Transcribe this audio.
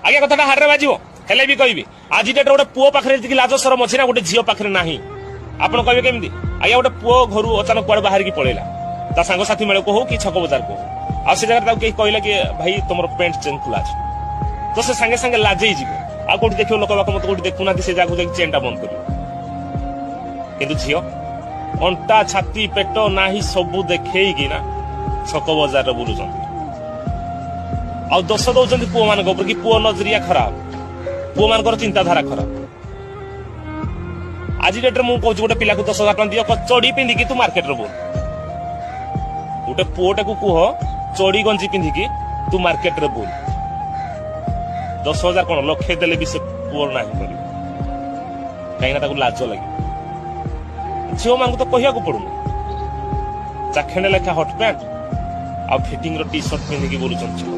आज्ञा कथा हारे बाजिबो हेले भी कहबी आज डेट गोटे पुओ पाखरे जी लाज शरम अछि ना गोटे झियो पाखरे नाही आपण कहबे केमती आज्ञा गोटे पुओ घरु अचानक कुआडे बाहर की पळेला ता संग साथी मेळ को हो कि छक बाजार को आ से जगह ताके कहला कि भाई तुमर पेंट चेन खुला अछि तो से संगे संगे लाजई जीवो आ कोठी देखियो लोक बाक मत कोठी देखुना से जागु जाक चेनटा बंद करियो किंतु झियो अंटा छाती पेट नाही सबु देखई कि ना छक बाजार बुलुचन आ दोष दौरान पुओ मान कि पुओ नजरिया खराब पुओ मान चिंताधारा खराब आज डेट में मुझे गोटे पिला 10,000 टका दियो चढ़ी पिंधिकी तू मार्केट रे बोल गोटे पुओटा को कह चढ़ी गंजी पिंधिकी तू मार्केट रे बोल 10,000 कौन लक्षे देले भी से पुओ ना कहीं लाज लगे झील मान तो कहया पड़ूना चाखेंडे लेखा हट पैंट आ फिटिंग टी सर्ट पिंधिकी बोलुचन